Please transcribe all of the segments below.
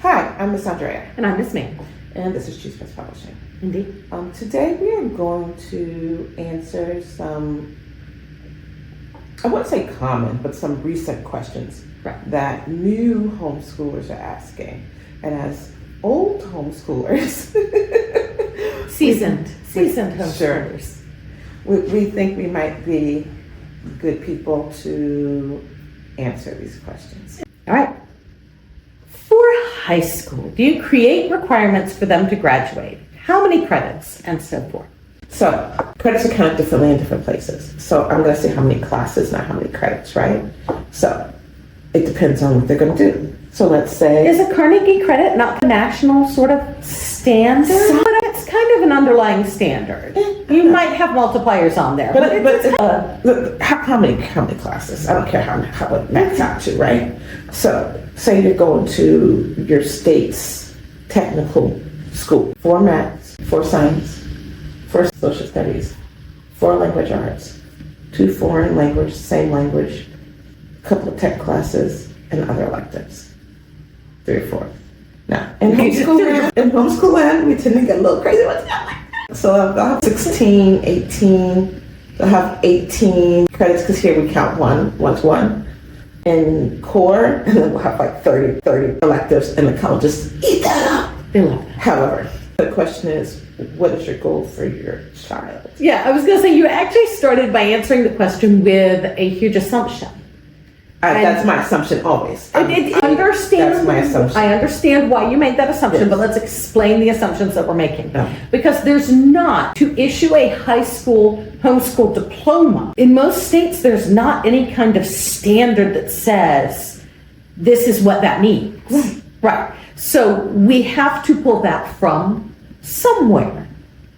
Hi, I'm Miss Andrea. And I'm Ms. May. And this is Choose Best Publishing. Indeed. Today we are going to answer some, I wouldn't say common, but some recent questions that new homeschoolers are asking. And as old homeschoolers, seasoned homeschoolers. We think we might be good people to answer these questions. All right. For high school, do you create requirements for them to graduate? How many credits and so forth? So credits are counted differently in different places. So I'm going to say how many classes, not how many credits, right? So it depends on what they're going to do. So let's say... Is a Carnegie credit not the national sort of standard? But it's kind of an underlying standard. You might have multipliers on there. How many classes? I don't care how it max out to, right? So say you're going to your state's technical school. 4 maths, 4 science, 4 social studies, 4 language arts, 2 foreign language, same language, a couple of tech classes, and other electives. 3 or 4. Now, in homeschool land, we tend to get a little crazy with that. So I'll have 16, 18, I'll have 18 credits, because here we count one's 1. In core, and then we'll have like 30 electives, and the colleges eat that up. They love that. However, the question is, what is your goal for your child? Yeah, I was going to say, you actually started by answering the question with a huge assumption. That's my assumption always. That's my assumption. I understand why you made that assumption, but let's explain the assumptions that we're making. No. Because there's not, to issue a high school homeschool diploma, in most states there's not any kind of standard that says this is what that means. Right. So we have to pull that from somewhere.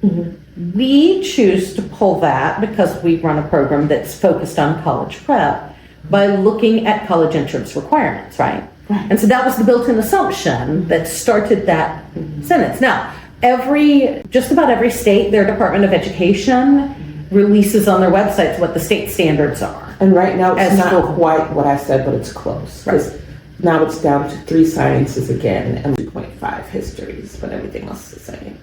Mm-hmm. We choose to pull that because we run a program that's focused on college prep by looking at college entrance requirements, right? And so that was the built-in assumption that started that sentence. Now, just about every state, their Department of Education releases on their websites what the state standards are. And right now it's not quite what I said, but it's close. Right. Now it's down to 3 sciences again and 2.5 histories, but everything else is the same.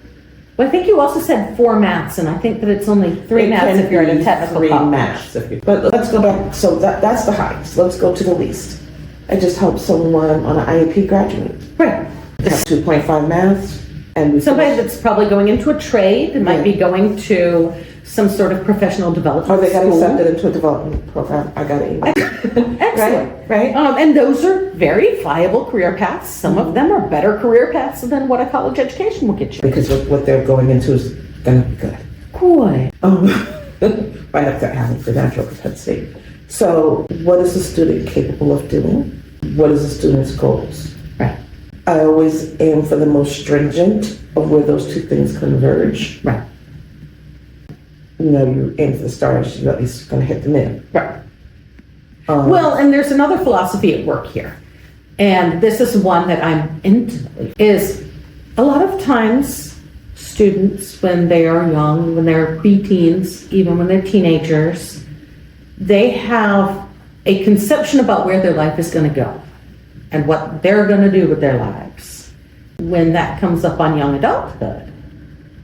Well, I think you also said 4 maths, and I think that it's only 3 maths if you're in a technical college. 3 maths. But let's go back. So that's the highest. Let's go to the least. I just helped someone on an IEP graduate. Right. It's 2.5 maths. And somebody that's probably going into a trade, it might be going to some sort of professional development they got school. accepted into a development program. I got it. Excellent. Right. And those are very viable career paths. Some of them are better career paths than what a college education will get you. Because what they're going into is going to be good. Good. Right up there having credential propensity. So what is the student capable of doing? What is the student's goals? Right. I always aim for the most stringent of where those 2 things converge. Right. You aim for the stars, you're at least going to hit the moon. Right. Well, and there's another philosophy at work here. And this is one that I'm intimately, is a lot of times students, when they are young, when they're preteens, even when they're teenagers, they have a conception about where their life is going to go and what they're going to do with their lives. When that comes up on young adulthood,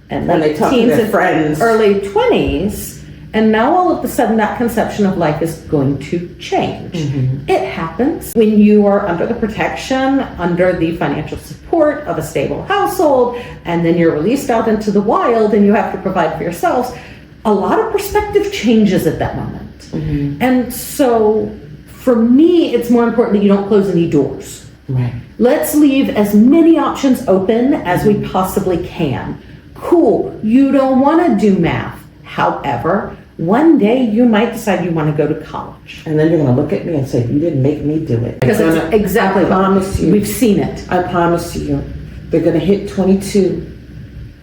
and they talk to their friends, early 20s, and now all of a sudden that conception of life is going to change. Mm-hmm. It happens when you are under the protection, under the financial support of a stable household, and then you're released out into the wild and you have to provide for yourselves. A lot of perspective changes at that moment. Mm-hmm. And so for me, it's more important that you don't close any doors. Right. Let's leave as many options open as we possibly can. Cool, you don't want to do math. However, one day you might decide you want to go to college. And then you're going to look at me and say, you didn't make me do it. Because it's exactly what I promise you. We've seen it. I promise you. They're going to hit 22.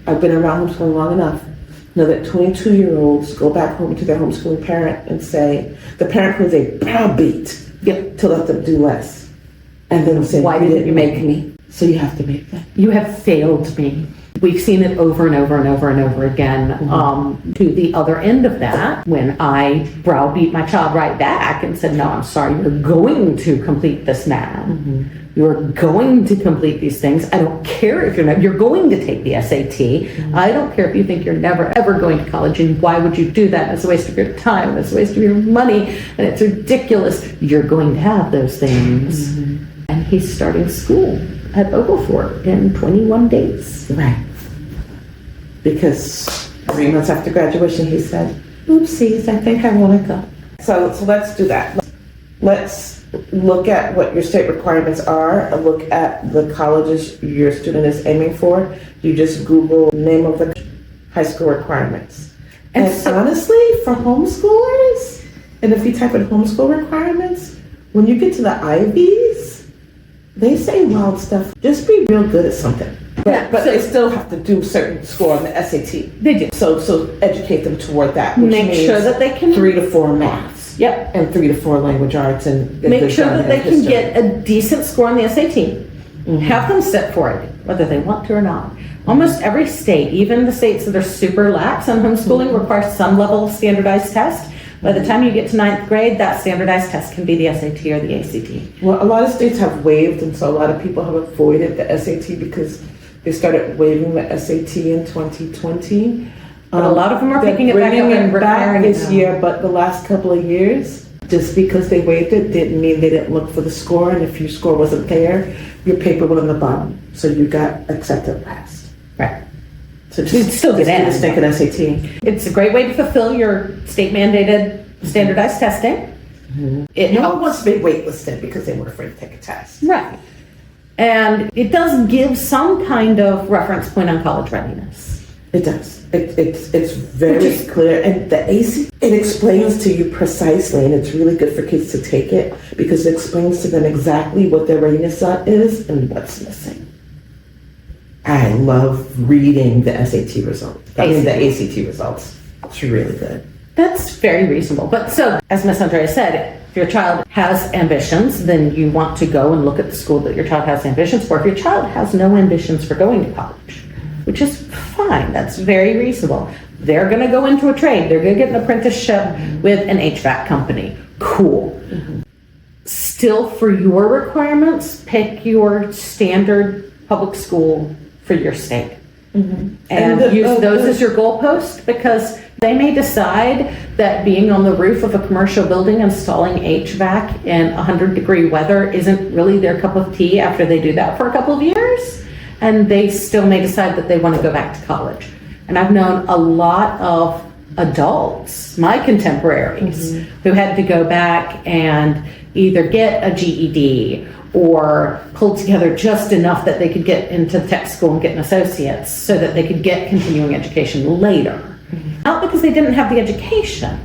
I've been around homeschooling long enough. Know that 22-year-olds go back home to their homeschooling parent and say, the parent who they browbeat to let them do less. And then say, why didn't you make me? So you have to make them. You have failed me. We've seen it over and over and over and over again. To the other end of that, when I browbeat my child right back and said, no, I'm sorry, you're going to complete this now. You're going to complete these things. I don't care if you're going to take the SAT. I don't care if you think you're never, ever going to college. And why would you do that? It's a waste of your time. It's a waste of your money. And it's ridiculous. You're going to have those things. And he's starting school at Oglethorpe in 21 days. Right. Because 3 months after graduation, he said, oopsies, I think I want to go. So let's do that. Let's look at what your state requirements are, look at the colleges your student is aiming for. You just Google name of the high school requirements. And honestly, for homeschoolers, and if you type in homeschool requirements, when you get to the Ivies, they say wild stuff. Just be real good at something. But they still have to do certain score on the SAT. They do. So educate them toward that. Which Make means sure that they can 3 to 4 maths. Yep. And 3 to 4 language arts and Make sure that they can get a decent score on the SAT. Have them sit for it, whether they want to or not. Almost every state, even the states that are super lax on homeschooling, requires some level of standardized test. By the time you get to 9th grade, that standardized test can be the SAT or the ACT. Well, a lot of states have waived, and so a lot of people have avoided the SAT because they started waiving the SAT in 2020. But a lot of them are picking it back up and requiring it this year, but the last couple of years, just because they waived it didn't mean they didn't look for the score, and if your score wasn't there, your paper went on the bottom, so you got accepted last. Right. So You'd still get in. just think an SAT. It's a great way to fulfill your state mandated standardized testing. It No one helps. wants to be waitlisted because they were afraid to take a test. Right. And it does give some kind of reference point on college readiness. It does. It's very clear, and the AC, it explains to you precisely, and it's really good for kids to take it because it explains to them exactly what their readiness is and what's missing. I love reading the SAT results. The ACT results. It's really good. That's very reasonable. But so, as Miss Andrea said, if your child has ambitions, then you want to go and look at the school that your child has ambitions for. If your child has no ambitions for going to college, which is fine, that's very reasonable. They're going to go into a trade. They're going to get an apprenticeship with an HVAC company. Cool. Still, for your requirements, pick your standard public school for your state. And use those as your goalpost, because they may decide that being on the roof of a commercial building installing HVAC in 100-degree weather isn't really their cup of tea after they do that for a couple of years, and they still may decide that they want to go back to college. And I've known a lot of adults, my contemporaries, who had to go back and either get a GED or pull together just enough that they could get into tech school and get an associate's so that they could get continuing education later. Not because they didn't have the education,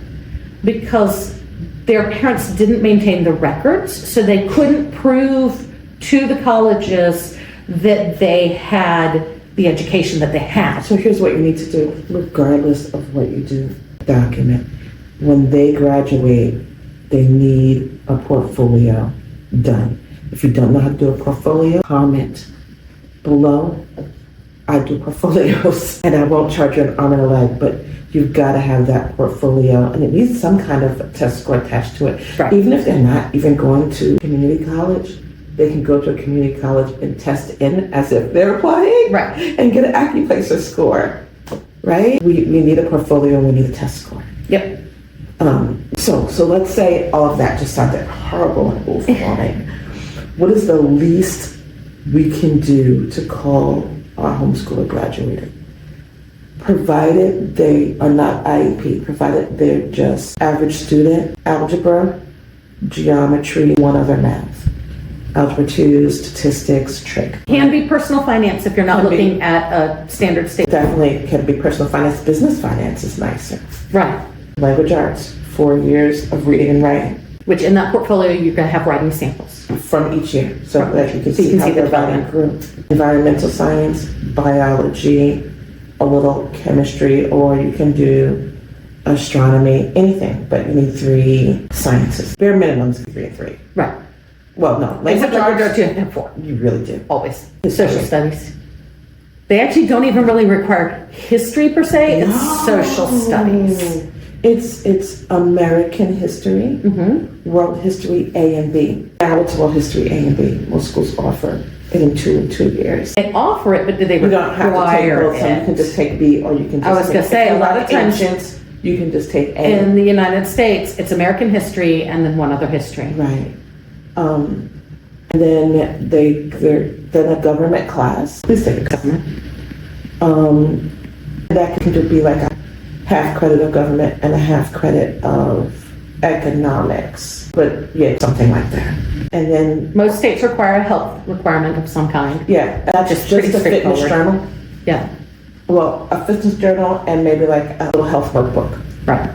because their parents didn't maintain the records, so they couldn't prove to the colleges that they had the education that they had. So here's what you need to do, regardless of what you do, document. When they graduate, they need a portfolio done. If you don't know how to do a portfolio, comment below. I do portfolios, and I won't charge you an arm and a leg, but you've got to have that portfolio, and it needs some kind of test score attached to it. Right. Even if they're not even going to community college, they can go to a community college and test in as if they're applying, Right. and get an AccuPlacer score, right? We need a portfolio, and we need a test score. Yep. So let's say all of that just sounded horrible and overwhelming. What is the least we can do to call our homeschooler graduated? Provided they are not IEP, provided they're just average student, algebra, geometry, one other math. Algebra 2, statistics, trig. Can be personal finance if you're not Can be. looking at a standard state. Definitely can be personal finance. Business finance is nicer. Right. Language arts, 4 years of reading and writing Which in that portfolio, you're going to have writing samples. from each year, so From that you can so you see can how see the their writing development. grew. Environmental science, biology, a little chemistry, or you can do astronomy, anything, but you need 3 sciences. Bare minimum is 3 and 3. Right. Well, no, language Except for arts, go to and 4. you really do. Always. Social studies. They actually don't even really require history per se. It's social studies. It's American history, world history A and B. Now it's world history A and B. Most schools offer it in 2 years. They offer it, but do they You don't have to take require both. So you it? can just take B, or you can just I was take, gonna say, if you a lot like of times- ancients, you can just take A. In the United States, it's American history and then one other history. Right. And then then a government class. Please take a government. That can be like a half credit of government and a half credit of economics. But yeah, something like that. And then Most states require a health requirement of some kind. yeah, that's Just just pretty a fitness straightforward. journal. Yeah, Well, a fitness journal and maybe like a little health workbook. right.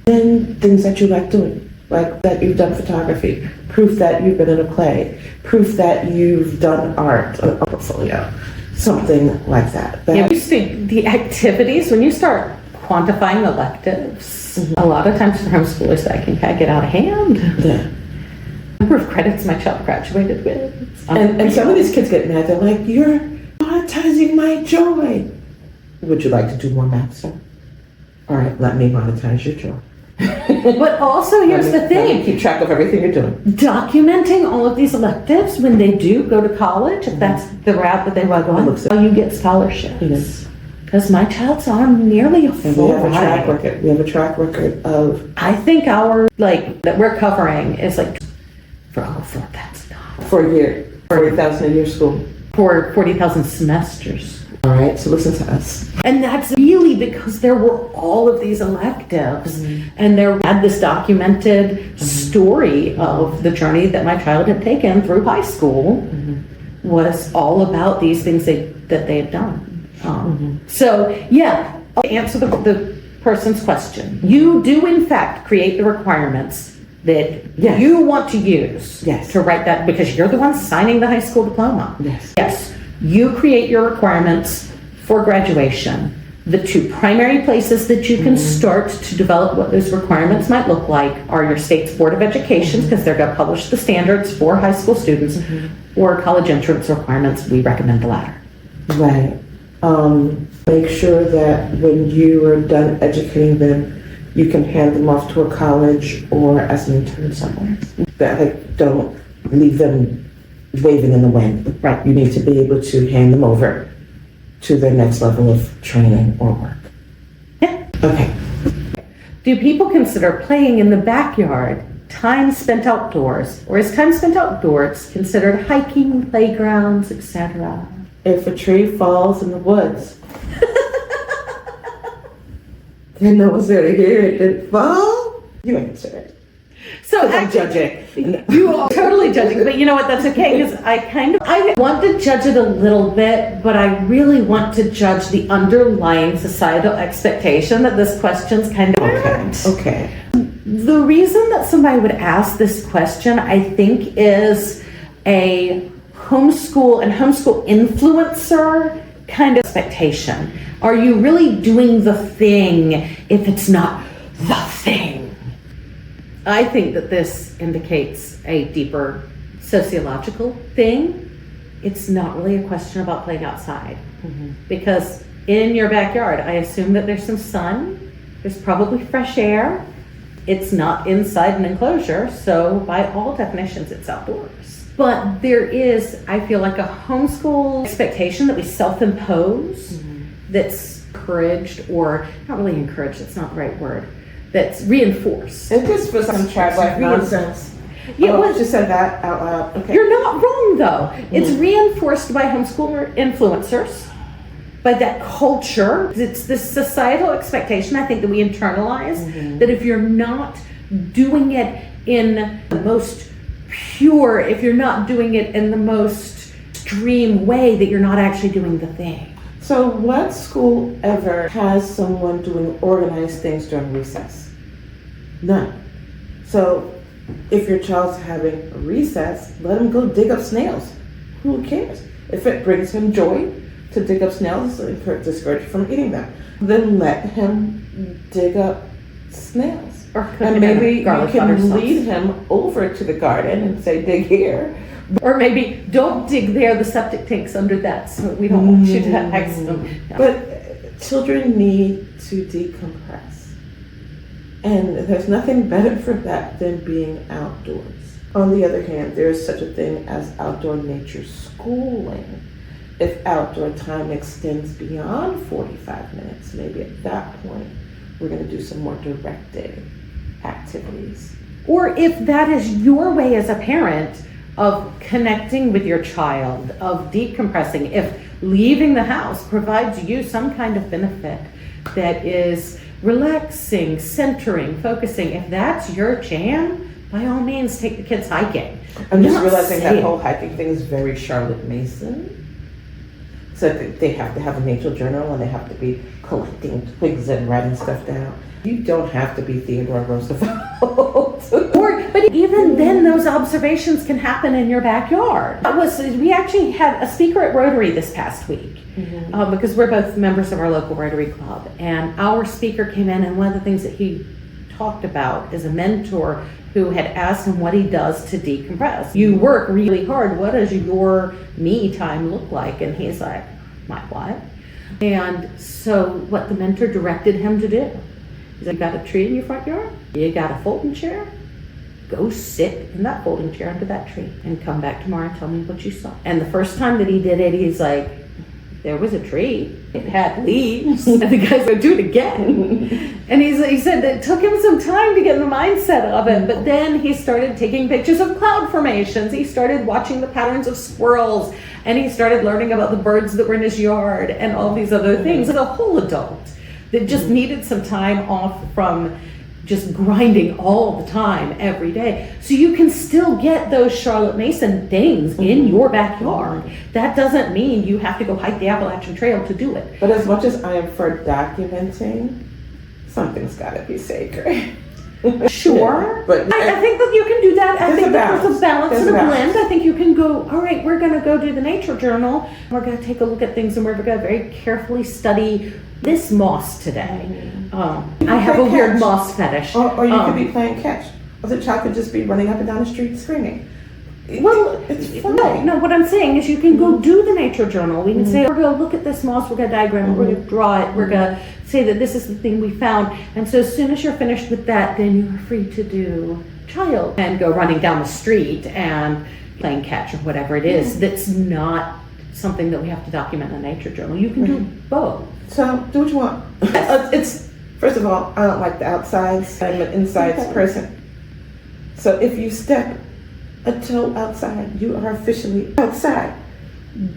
Then things that you like doing, like that you've done photography, proof that you've been in a play, proof that you've done art, a portfolio, something like that. Yeah, you see the activities, when you start quantifying electives, a lot of times for homeschoolers that can kind of get out of hand. Yeah. Number of credits my child graduated with. And some of these kids get mad. They're like, "You're monetizing my joy." Would you like to do more math, sir? All right, let me monetize your joy. But also, here's the Let me thing. keep track of everything you're doing. Documenting all of these electives when they do go to college, if that's the route that they want to go on, so you get scholarships. Yes. Because my child's on nearly a And we full have a track ride. record. We have a track record of I think our, that we're covering is like for over $4,000. for a year, 40,000 a year school. For 40,000 semesters. All right, so listen to us. And that's really because there were all of these electives and there had this documented story of the journey that my child had taken through high school was all about these things that they had done. So yeah, to answer the person's question, you do in fact create the requirements that Yes. you want to use Yes. to write that because you're the one signing the high school diploma. Yes. Yes, you create your requirements for graduation. The 2 primary places that you can start to develop what those requirements might look like are your state's Board of Education, because they're going to publish the standards for high school students, or college entrance requirements. We recommend the latter. Right. Make sure that when you are done educating them, you can hand them off to a college or as an intern somewhere. That don't leave them waving in the wind. Right. You need to be able to hand them over to their next level of training or work. Yeah. Okay. Do people consider playing in the backyard time spent outdoors, or is time spent outdoors considered hiking, playgrounds, etc.? If a tree falls in the woods, then no one's there to hear it. Did it fall? You answer it. So I'm judging. You are totally judging, but you know what? That's okay, because I want to judge it a little bit, but I really want to judge the underlying societal expectation that this question's kind of Okay. The reason that somebody would ask this question, I think, is a homeschool and homeschool influencer kind of expectation. Are you really doing the thing if it's not the thing? I think that this indicates a deeper sociological thing. It's not really a question about playing outside. Because in your backyard, I assume that there's some sun, there's probably fresh air. It's not inside an enclosure, so by all definitions, it's outdoors. But there is, I feel like, a homeschool expectation that we self-impose that's encouraged, or not really encouraged, that's not the right word, that's reinforced. It just for some child life nonsense. Yeah, Oh, well, just said that out loud. Okay. you're not wrong though. It's reinforced by homeschooler influencers, by that culture. It's this societal expectation, I think, that we internalize, that if you're not doing it in the most pure, if you're not doing it in the most extreme way, that you're not actually doing the thing. So what school ever has someone doing organized things during recess? None. So if your child's having a recess, let him go dig up snails. Who cares? If it brings him joy to dig up snails, discourage him from eating them, then let him dig up snails. Or cooking And maybe you garlic butter can sauce. lead him over to the garden and say, dig here. Or maybe don't dig there, the septic tank's under that, so we don't want you to have accident. Yeah. But children need to decompress. And there's nothing better for that than being outdoors. On the other hand, there is such a thing as outdoor nature schooling. If outdoor time extends beyond 45 minutes, maybe at that point, we're going to do some more directed activities. Or if that is your way as a parent of connecting with your child, of decompressing, if leaving the house provides you some kind of benefit that is relaxing, centering, focusing, if that's your jam, by all means, take the kids hiking. I'm just Not realizing that saying- whole hiking thing is very Charlotte Mason. So they have to have a nature journal and they have to be collecting twigs and writing stuff down. You don't have to be Theodore Roosevelt. But even then, those observations can happen in your backyard. We actually had a speaker at Rotary this past week because we're both members of our local Rotary Club. And our speaker came in, and one of the things that he talked about is a mentor who had asked him what he does to decompress. You work really hard. What does your me time look like? And he's like, my what? And so what the mentor directed him to do, he's like, you got a tree in your front yard? You got a folding chair? Go sit in that folding chair under that tree and come back tomorrow and tell me what you saw. And the first time that he did it, he's like, there was a tree. It had leaves. And the guy's going to do it again. And he said that it took him some time to get in the mindset of it. But then he started taking pictures of cloud formations. He started watching the patterns of squirrels. And he started learning about the birds that were in his yard and all these other things. As a whole adult that just needed some time off from just grinding all the time every day. So you can still get those Charlotte Mason things in your backyard. That doesn't mean you have to go hike the Appalachian Trail to do it. But as much as I am for documenting, something's got to be sacred. Sure. But I think that you can do that. I There's think a that there's balance. a balance There's and a a blend. balance. I think you can go, all right, we're going to go do the nature journal. We're going to take a look at things and we're going to very carefully study this moss today. I have a weird catch. moss fetish. Or you could be playing catch. Or the child could just be running up and down the street screaming. Well, It's fine. no, what I'm saying is you can go do the nature journal. We can say, we're going to look at this moss, we're going to diagram it, we're going to draw it, we're going to say that this is the thing we found. And so as soon as you're finished with that, then you're free to do child and go running down the street and playing catch or whatever it is. That's not something that we have to document in a nature journal. You can do both. So do what you want. It's first of all, I don't like the outsides. I'm an insides person. So if you step a toe outside, you are officially outside.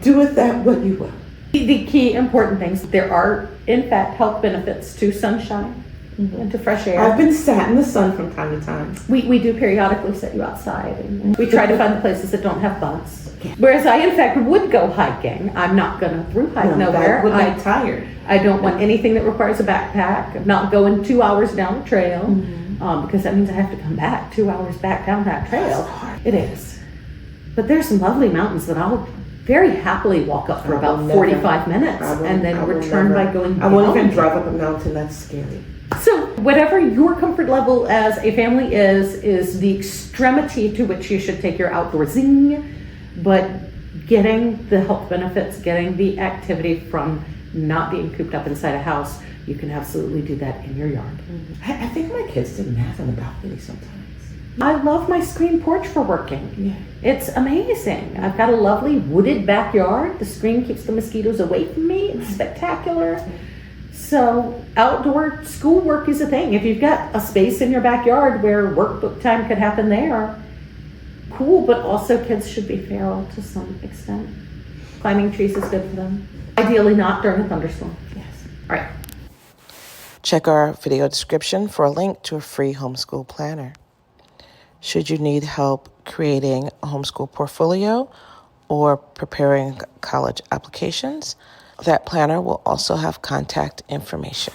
Do with that what you will. The key important things, there are in fact health benefits to sunshine and to fresh air. I've been sat in the sun from time to time. We do periodically set you outside, and we try to find the places that don't have bugs. Whereas I, in fact, would go hiking. I'm not going to through hike nowhere. That would be tired. I don't want anything that requires a backpack. I'm not going 2 hours down the trail because that means I have to come back 2 hours back down that trail. That's hard. It is. But there's some lovely mountains that I'll very happily walk up for about 45 minutes and then return by going I won't even down. drive up a mountain. That's scary. So whatever your comfort level as a family is the extremity to which you should take your outdoorsing, but getting the health benefits, getting the activity from not being cooped up inside a house, you can absolutely do that in your yard. I think my kids do math on the balcony sometimes. I love my screen porch for working. Yeah. It's amazing. I've got a lovely wooded backyard. The screen keeps the mosquitoes away from me. It's spectacular. So outdoor schoolwork is a thing. If you've got a space in your backyard where workbook time could happen there, cool, but also kids should be feral to some extent. Climbing trees is good for them. Ideally not during a thunderstorm. Yes. All right. Check our video description for a link to a free homeschool planner. Should you need help creating a homeschool portfolio or preparing college applications, that planner will also have contact information.